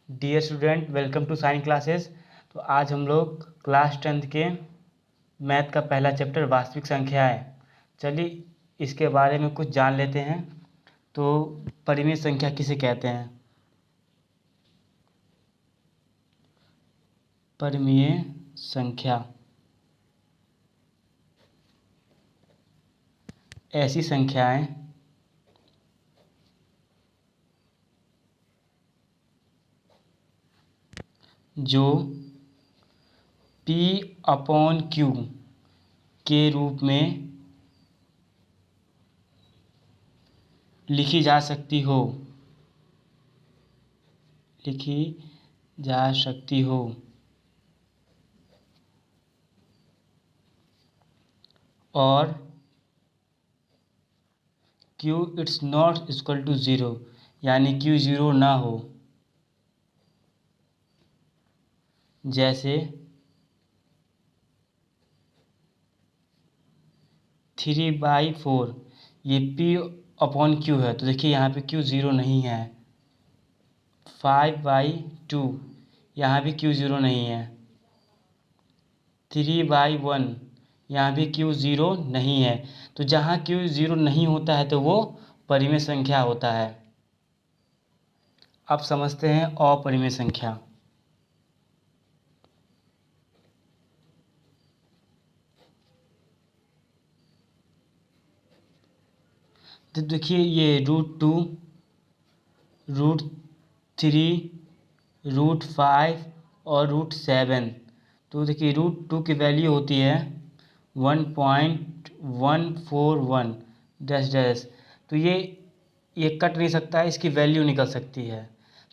Dear student, welcome to science classes. तो आज हम लोग क्लास 10th के मैथ का पहला चैप्टर वास्तविक संख्या है। चलिए इसके बारे में कुछ जान लेते हैं। तो परिमेय संख्या किसे कहते हैं? परिमेय संख्या ऐसी संख्याएं जो P/Q के रूप में लिखी जा सकती हो और Q it's not equal to zero, यानी Q ज़ीरो ना हो। जैसे 3/4 ये P/Q है, तो देखिए यहाँ पे Q ज़ीरो नहीं है। 5/2 यहाँ भी Q ज़ीरो नहीं है। 3/1 यहाँ भी Q ज़ीरो नहीं है। तो जहाँ Q ज़ीरो नहीं होता है तो वो परिमेय संख्या होता है। अब समझते हैं अपरिमेय संख्या। तो देखिए ये √2, √3, √5 और √7। तो देखिए √2 की वैल्यू होती है 1.141 डैश डैश। तो ये कट नहीं सकता है, इसकी वैल्यू निकल सकती है।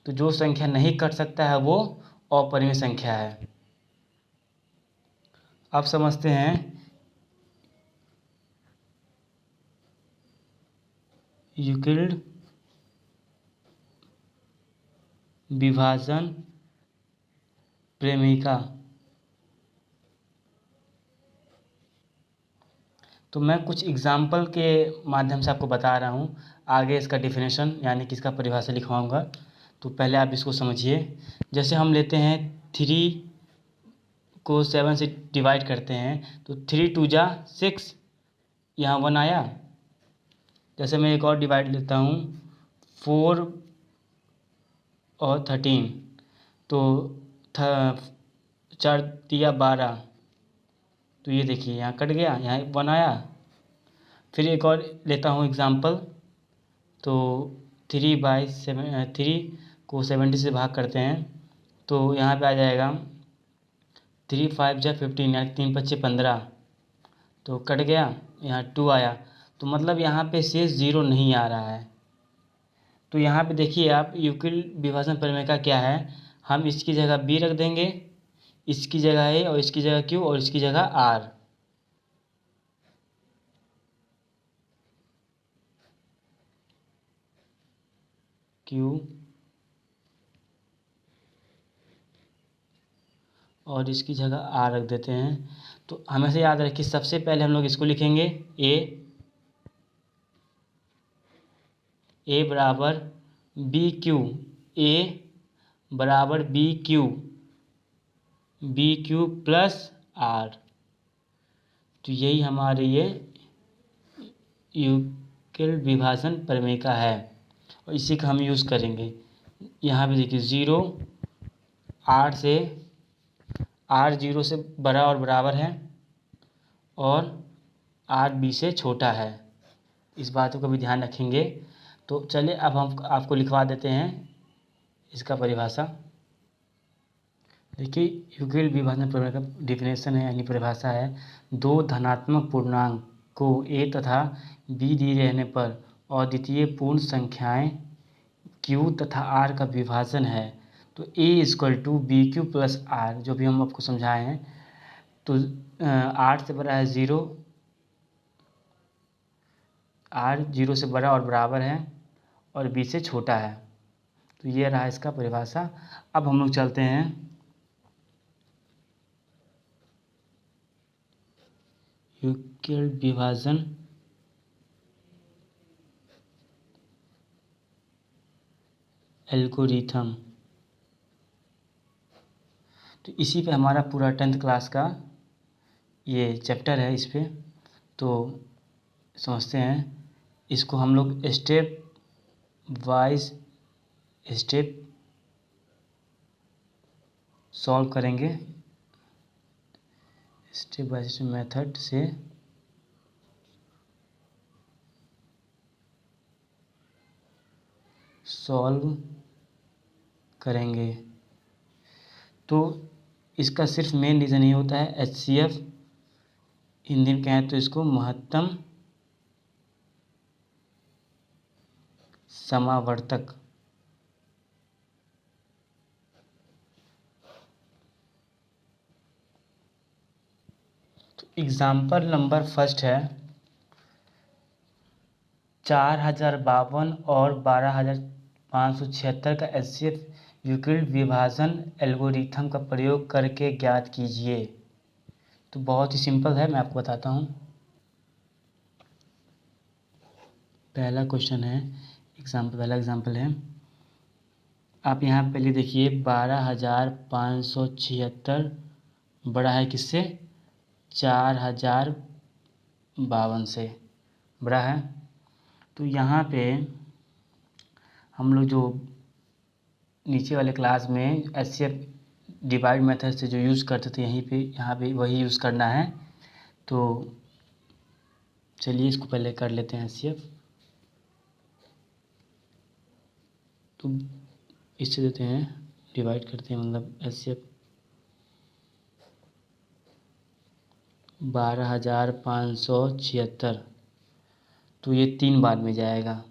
तो जो संख्या नहीं कट सकता है वो अपरिमेय संख्या है। अब समझते हैं यूक्लिड विभाजन प्रेमिका। तो मैं कुछ एग्जाम्पल के माध्यम से आपको बता रहा हूँ, आगे इसका डिफिनेशन यानी कि इसका परिभाषा लिखवाऊँगा। तो पहले आप इसको समझिए। जैसे हम लेते हैं 3 को 7 से डिवाइड करते हैं तो 3 2 जा 6, यहाँ 1 आया। जैसे मैं एक और डिवाइड लेता हूँ 4 और 13, तो 4 तिया 12, तो ये देखिए यहाँ कट गया, यहाँ 1 आया। फिर एक और लेता हूँ एग्जाम्पल। तो 3 को 70 से भाग करते हैं तो यहाँ पे आ जाएगा 3 5 जा 15, यानी 3 5 15, तो कट गया, यहाँ 2 आया। तो मतलब यहाँ पे शेष ज़ीरो नहीं आ रहा है। तो यहाँ पे देखिए आप यूक्लिड विभाजन प्रमेय क्या है, हम इसकी जगह B रख देंगे, इसकी जगह A और इसकी जगह Q और इसकी जगह R। Q और इसकी जगह R रख देते हैं। तो हमेशा याद रखिए, सबसे पहले हम लोग इसको लिखेंगे A बराबर BQ, A बराबर BQ प्लस R। तो यही हमारे ये यूक्लिड विभाजन प्रमेय का है और इसी का हम यूज़ करेंगे। यहाँ पे देखिए 0 R 0 से बड़ा और बराबर है और R B से छोटा है। इस बातों का भी ध्यान रखेंगे। तो चलिए अब हम आपको लिखवा देते हैं इसका परिभाषा। देखिए यूक्लिड विभाजन प्रमेय का डिफिनेशन है यानी परिभाषा है, दो धनात्मक पूर्णांक को A तथा B दिए रहने पर अद्वितीय पूर्ण संख्याएं Q तथा R का विभाजन है। तो A = BQ प्लस R, जो भी हम आपको समझाए हैं। तो R से बड़ा है 0, R 0 से बड़ा और बराबर है और B से छोटा है। तो ये रहा इसका परिभाषा। अब हम लोग चलते हैं यूक्लिड विभाजन एल्गोरिथम। तो इसी पे हमारा पूरा 10th क्लास का ये चैप्टर है। इस पे तो समझते हैं इसको हम लोग स्टेप वाइज स्टेप सॉल्व करेंगे, स्टेप बाय स्टेप मेथड से सॉल्व करेंगे। तो इसका सिर्फ मेन रीज़न ये होता है HCF, हिंदी में कहें तो इसको महत्तम समावर्तक। तो एग्जाम्पल नंबर फर्स्ट है 4052 और 12576 का HCF यूक्लिड विभाजन एल्गोरिथम का प्रयोग करके ज्ञात कीजिए। तो बहुत ही सिंपल है, मैं आपको बताता हूँ। पहला क्वेश्चन है पहला एग्जाम्पल है, आप यहाँ पहले देखिए 12576 बड़ा है किससे, 4052 से बड़ा है। तो यहाँ पे हम लोग जो नीचे वाले क्लास में HCF डिवाइड मेथड से जो यूज़ करते थे यहाँ पे वही यूज़ करना है। तो चलिए इसको पहले कर लेते हैं HCF। तो इससे देते हैं डिवाइड करते हैं, मतलब HCF 12576, तो ये 3 बार में जाएगा।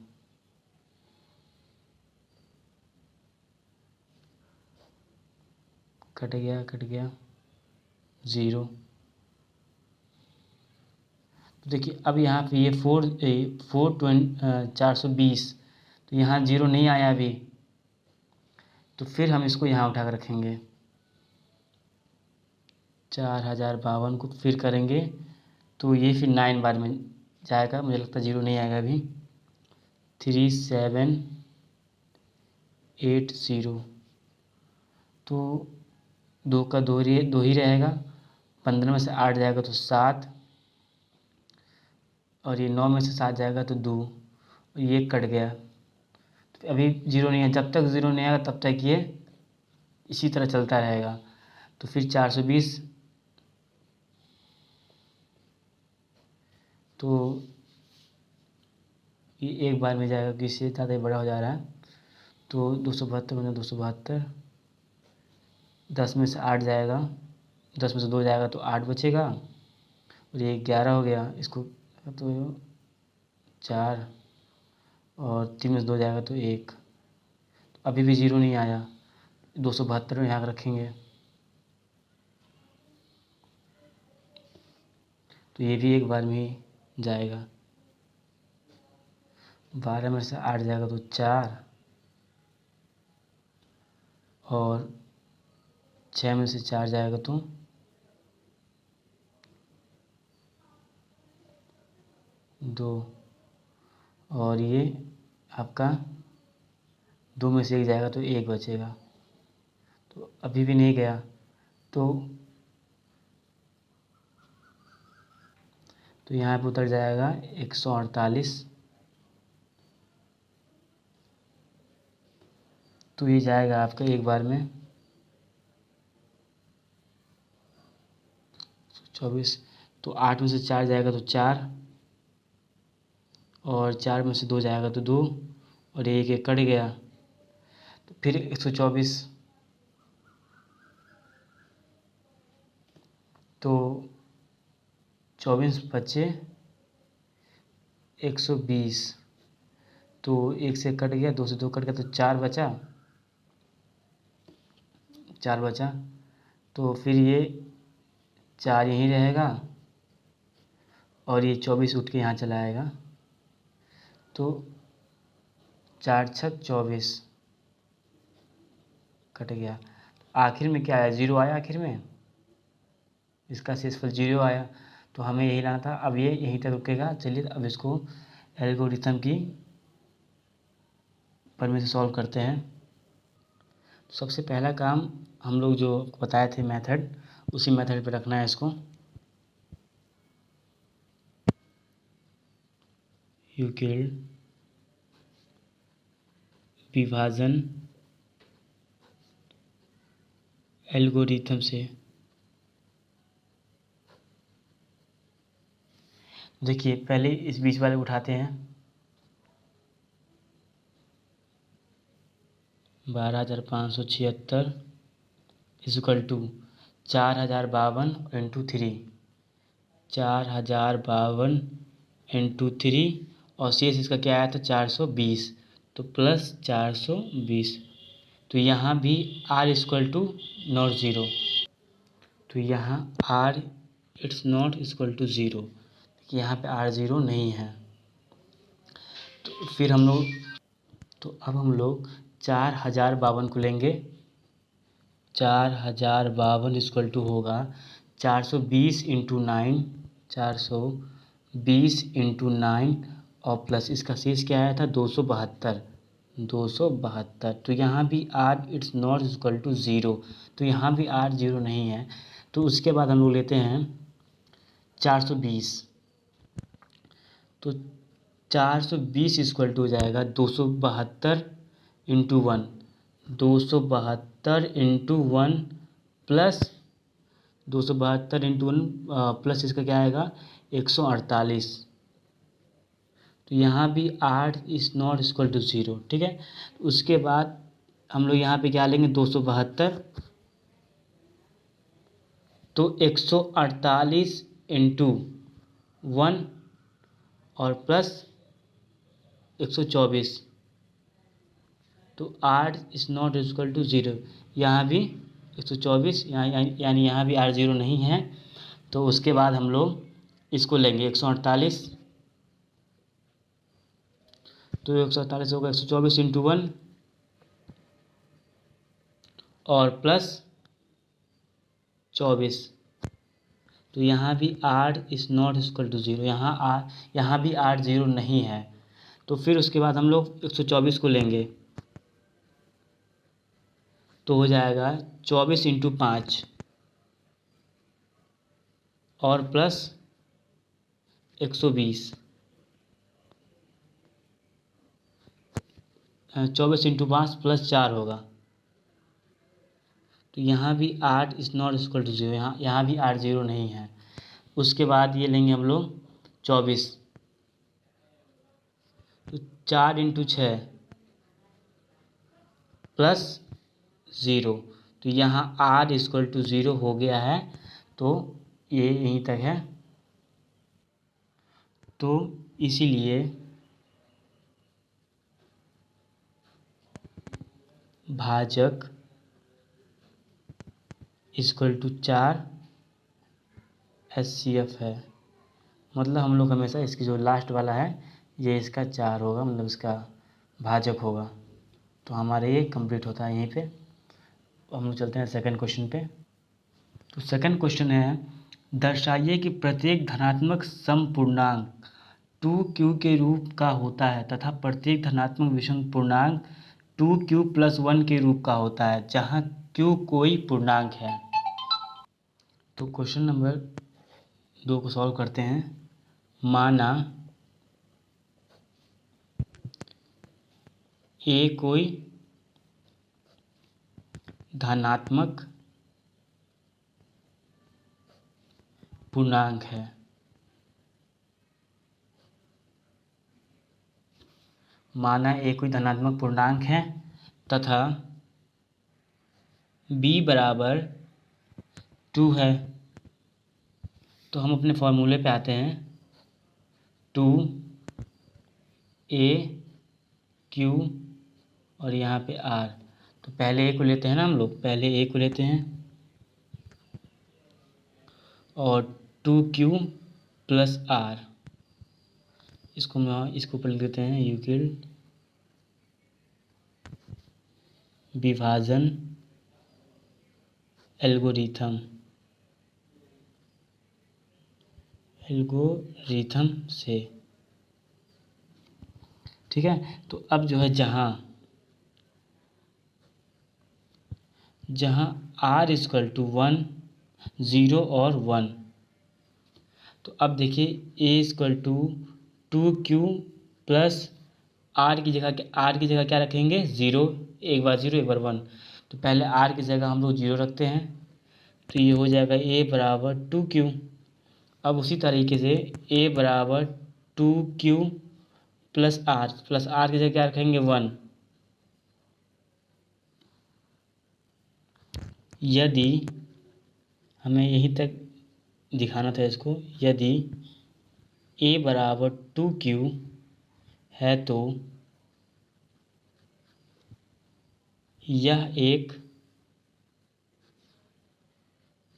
कट गया 0। तो देखिए अब यहाँ पे ये 420, तो यहाँ 0 नहीं आया अभी, तो फिर हम इसको यहाँ उठा कर रखेंगे। 4052 को फिर करेंगे तो ये फिर 9 बार में जाएगा, मुझे लगता है 0 नहीं आएगा अभी। 3780, तो 2 का 2 ही रहेगा, 15 में से 8 जाएगा तो 7, और ये 9 में से 7 जाएगा तो 2, और ये कट गया। तो अभी 0 नहीं है, जब तक 0 नहीं आएगा तब तक ये इसी तरह चलता रहेगा। तो फिर 420, तो ये एक बार में जाएगा कि इससे ज़्यादा बड़ा हो जा रहा है। तो 272 में 272, 10 में से 8 जाएगा, 10 में से 2 जाएगा तो 8 बचेगा, और ये 11 हो गया। इसको तो 4, और 3 में से 2 जाएगा तो 1। तो अभी भी 0 नहीं आया, 272 में यहाँ रखेंगे, तो ये भी एक बार में ही जाएगा। 12 में से 8 जाएगा तो 4, और 6 में से 4 जाएगा तो 2, और ये आपका 2 में से 1 जाएगा तो 1 बचेगा। तो अभी भी नहीं गया, तो यहाँ पे उतर जाएगा 148। तो ये जाएगा आपका एक बार में 24। तो 8 में से 4 जाएगा तो 4, और 4 में से 2 जाएगा तो 2, और एक कट गया, तो फिर 124। तो 24 बचे 120, तो 1 से कट गया, 2 से 2 कट गया, तो 4 बचा, तो फिर ये 4 यहीं रहेगा, और ये 24 उठ के यहाँ चला आएगा। तो 4 छक 24 कट गया। आखिर में क्या आया, 0 आया आखिर में, इसका शेषफल 0 आया। तो हमें यही लाना था। अब ये यहीं तक रुकेगा। चलिए अब इसको एल्गोरिथम की पर में से सॉल्व करते हैं। सबसे पहला काम हम लोग जो बताए थे मेथड, उसी मेथड पे रखना है इसको। यूक्लिड विभाजन एल्गोरिथम से। देखिए पहले इस बीच वाले उठाते हैं, 12,576 इक्वल टू 4,052 इंटू 3, 4,052 इंटू 3, और शेष इसका क्या आया था 420, तो प्लस 420। तो यहाँ भी r equal to not zero, तो यहाँ r it's not equal to zero, यहाँ पे r ज़ीरो नहीं है। तो फिर हम लोग, तो अब हम लोग 4,052 को लेंगे। 4,052 इक्वल टू होगा 420 इंटू 9, 420 इंटू 9, और प्लस इसका शेष क्या आया था 272, 272। तो यहाँ भी r it's not equal to zero, तो यहाँ भी r ज़ीरो नहीं है। तो उसके बाद हम लोग लेते हैं 420, तो 420 इक्वल टू हो जाएगा 272 into 1, 272 into 1 plus 272 into 1 plus इसका क्या आएगा 148। तो यहाँ भी r is not equal to zero, ठीक है। उसके बाद हम लोग यहाँ पे क्या लेंगे 272, तो 148 इंटू 1 और प्लस 124, तो r is not equal to zero, यहाँ भी 124, यानी यहाँ भी r ज़ीरो नहीं है। तो उसके बाद हम लोग इसको लेंगे 148, तो 148 होगा 124 इंटू 1 और प्लस 24, तो यहाँ भी r is not equal to zero, यहाँ भी r ज़ीरो नहीं है। तो फिर उसके बाद हम लोग 124 को लेंगे, तो हो जाएगा 24 इंटू 5 और प्लस 120, 24 इंटू 5 प्लस 4 होगा। तो यहाँ भी r is not equal to zero, यहाँ भी r ज़ीरो नहीं है। उसके बाद ये लेंगे हम लोग 24, तो 4 इंटू 6 प्लस 0, तो यहाँ r इक्वल टू ज़ीरो हो गया है। तो ये यहीं तक है। तो इसीलिए भाजक इक्वल टू 4 HCF है। मतलब हम लोग हमेशा इसकी जो लास्ट वाला है ये इसका 4 होगा, मतलब इसका भाजक होगा। तो हमारे ये कंप्लीट होता है यहीं पे। हम लोग चलते हैं सेकंड क्वेश्चन पे। तो सेकंड क्वेश्चन है, दर्शाइए कि प्रत्येक धनात्मक समपूर्णांक 2q के रूप का होता है तथा प्रत्येक धनात्मक विषम पूर्णांक 2q प्लस 1 के रूप का होता है जहाँ q कोई पूर्णांक है। तो क्वेश्चन नंबर 2 को सॉल्व करते हैं। माना a कोई धनात्मक पूर्णांक है, माना a कोई धनात्मक पूर्णांक है तथा b बराबर 2 है। तो हम अपने फॉर्मूले पे आते हैं, 2AQ और यहाँ पे R। तो पहले a को लेते हैं ना, हम लोग पहले a को लेते हैं और 2Q प्लस R, इसको ऊपर लिख देते हैं यूक्लिड विभाजन एल्गोरिथम से, ठीक है। तो अब जो है जहाँ जहाँ r इक्वल टू 1, 0 और 1। तो अब देखिए a equal to 2q plus r की जगह क्या रखेंगे? 0। एक बार 0 एक बार 1। तो पहले r की जगह हम लोग 0 रखते हैं, तो ये हो जाएगा a बराबर 2q। अब उसी तरीके से a बराबर 2q प्लस r की जगह क्या रखेंगे? 1। यदि हमें यहीं तक दिखाना था इसको, यदि a बराबर 2q है तो यह एक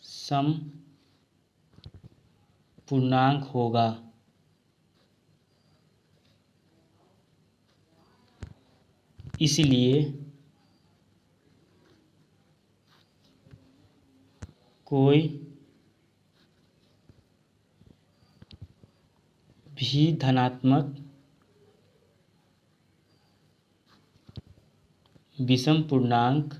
सम पूर्णांक होगा। इसलिए कोई भी धनात्मक विषम पूर्णांक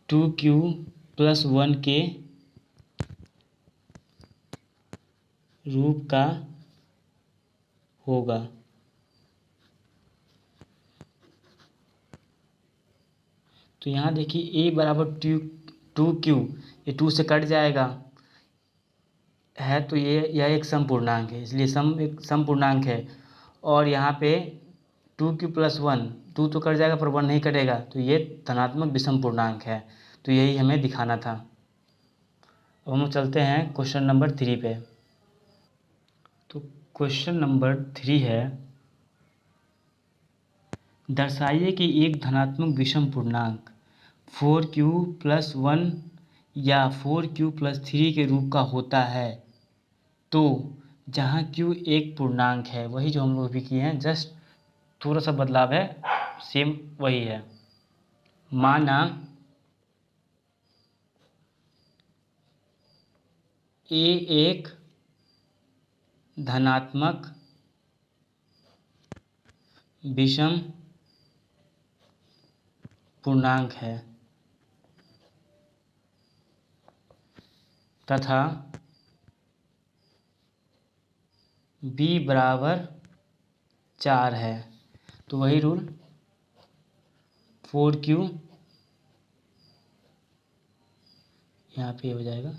टू क्यू प्लस 1 के रूप का होगा। तो यहाँ देखिए a बराबर 2q, ये 2 से कट जाएगा है, तो यह एक सम पूर्णांक है, इसलिए एक सम पूर्णांक है। और यहाँ पे 2q प्लस 1, 2 तो कट जाएगा पर 1 नहीं कटेगा, तो ये धनात्मक विषम पूर्णांक है। तो यही हमें दिखाना था। अब हम चलते हैं क्वेश्चन नंबर 3 पे। तो क्वेश्चन नंबर 3 है, दर्शाइए कि एक धनात्मक विषम पूर्णांक 4q प्लस 1 या 4q प्लस 3 के रूप का होता है तो जहाँ q एक पूर्णांक है, वही जो हम लोग भी किए हैं, जस्ट थोड़ा सा बदलाव है, सेम वही है। माना a एक धनात्मक विषम पूर्णांक है तथा b बराबर 4 है। तो वही रूल, 4q यहाँ पे हो जाएगा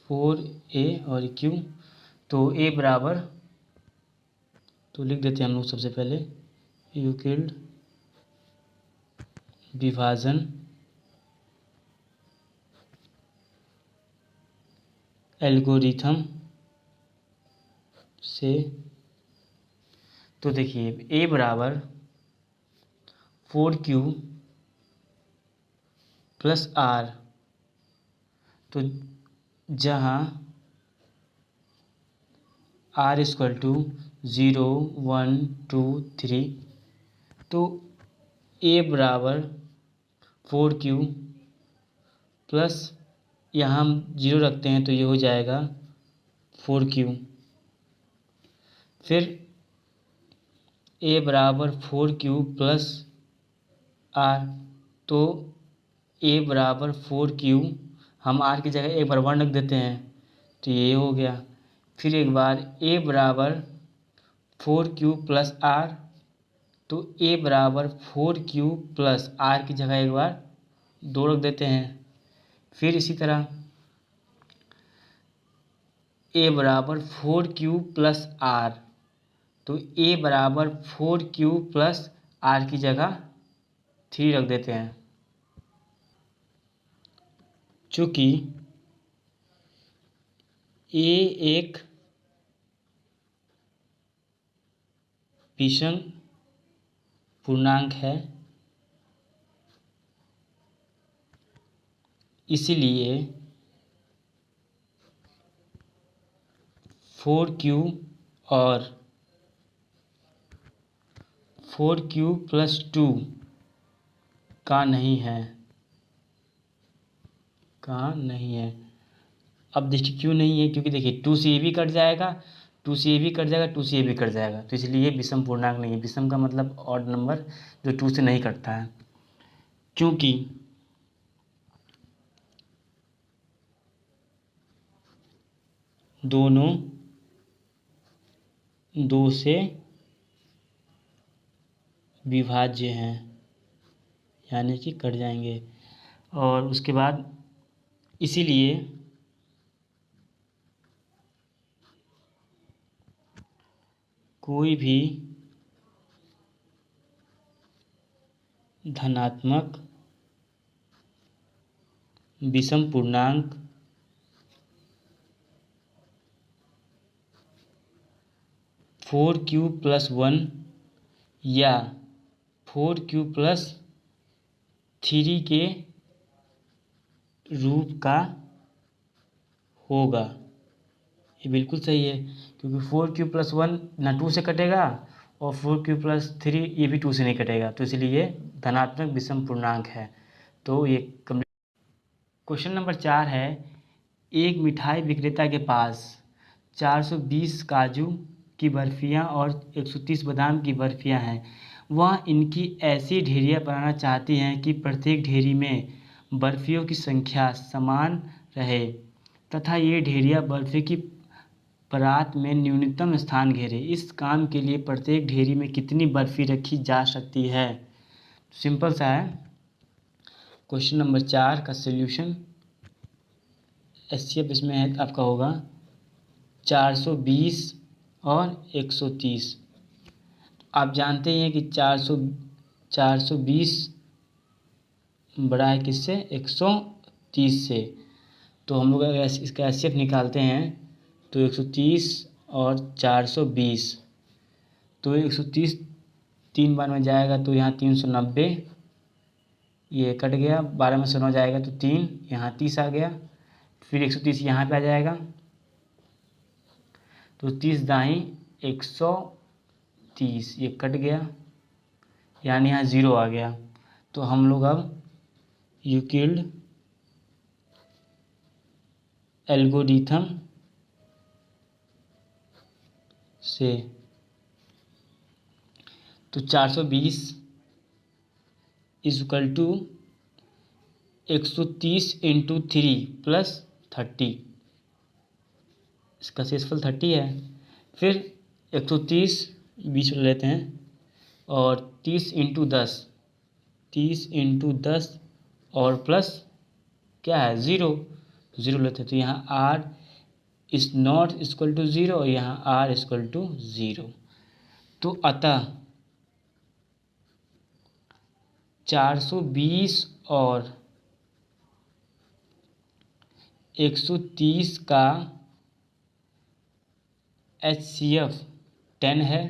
4a और q। तो a बराबर, तो लिख देते हैं हम लोग सबसे पहले यूक्लिड विभाजन एल्गोरिथम से। तो देखिए a बराबर 4q प्लस r, तो जहाँ r इक्वल टू 0, 1, 2, 3, तो a बराबर 4q प्लस यहाँ हम 0 रखते हैं, तो ये हो जाएगा 4q। फिर a बराबर 4q प्लस r, तो a बराबर 4q, हम r की जगह एक बार 1 रख देते हैं, तो ये हो गया। फिर एक बार a बराबर 4q प्लस r, तो a बराबर 4q प्लस r की जगह एक बार 2 रख देते हैं। फिर इसी तरह a बराबर 4q प्लस r, तो a बराबर 4q प्लस r की जगह 3 रख देते हैं। चूँकि a एक विषम पूर्णांक है, इसलिए 4q और 4q प्लस 2 का नहीं है, अब देखिए क्यों नहीं है, क्योंकि देखिए 2 से ये भी कट जाएगा, 2 से ये भी कट जाएगा, 2 से ये भी कट जाएगा, तो इसलिए ये विषम पूर्णांक नहीं है। विषम का मतलब ऑड नंबर जो 2 से नहीं कटता है। क्योंकि दोनों 2 से विभाज्य हैं, यानी कि कट जाएंगे। और उसके बाद इसीलिए कोई भी धनात्मक विषम पूर्णांक फोर क्यू प्लस 1 या 4q प्लस 3 के रूप का होगा। ये बिल्कुल सही है, क्योंकि 4q प्लस 1 ना 2 से कटेगा और 4q प्लस 3 ये भी 2 से नहीं कटेगा, तो इसलिए ये धनात्मक विषम पूर्णांक है। तो ये क्वेश्चन नंबर 4 है, एक मिठाई विक्रेता के पास 420 काजू की बर्फियाँ और 130 बादाम की बर्फियाँ हैं। वह इनकी ऐसी ढेरियाँ बनाना चाहती हैं कि प्रत्येक ढेरी में बर्फियों की संख्या समान रहे तथा ये ढेरियाँ बर्फी की परात में न्यूनतम स्थान घेरे। इस काम के लिए प्रत्येक ढेरी में कितनी बर्फी रखी जा सकती है? सिंपल सा है। क्वेश्चन नंबर 4 का सॉल्यूशन एचसीएफ इसमें है आपका होगा 420 और 130। आप जानते ही हैं कि 420 बड़ा है किससे? 130 से। तो हम लोग अगर इसका एचसीएफ निकालते हैं तो 130 और 420, तो 130 3 बार में जाएगा तो यहाँ 390, ये कट गया, 12 में से 9 जाएगा तो 3, यहाँ 30 आ गया, फिर 130 यहाँ पे आ जाएगा, तो 30 दाई 130, ये कट गया, यानी यहाँ 0 आ गया। तो हम लोग अब यूक्लिड एल्गोरिथम से तो 420 is equal to 130 into 3 plus 30, इसका शेषफल 30 है। फिर 130 बीच में लेते हैं और 30 इंटू 10, 30 इंटू 10 और प्लस क्या है 0 लेते हैं, तो यहाँ r is not equal to 0 और यहाँ r इक्वल टू 0। तो अतः 420 और 130 का HCF 10 है,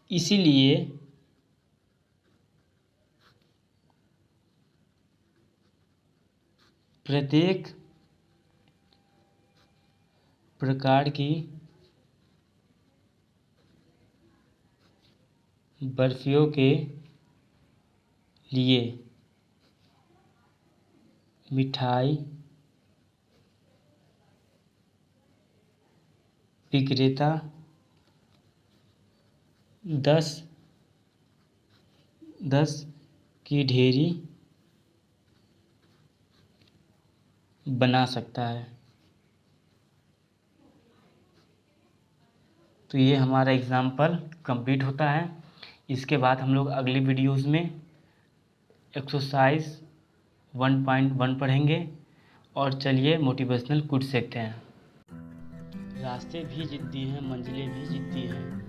इसीलिए प्रत्येक प्रकार की बर्फियों के लिए मिठाई विक्रेता 10 की ढेरी बना सकता है। तो ये हमारा एग्ज़ाम्पल कंप्लीट होता है। इसके बाद हम लोग अगली वीडियोज़ में एक्सरसाइज 1.1 पढ़ेंगे। और चलिए मोटिवेशनल कुछ सीखते हैं। रास्ते भी जिद्दी हैं, मंजिलें भी जिद्दी हैं,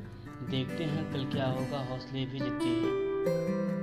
देखते हैं कल क्या होगा, हौसले भी जिद्दी हैं।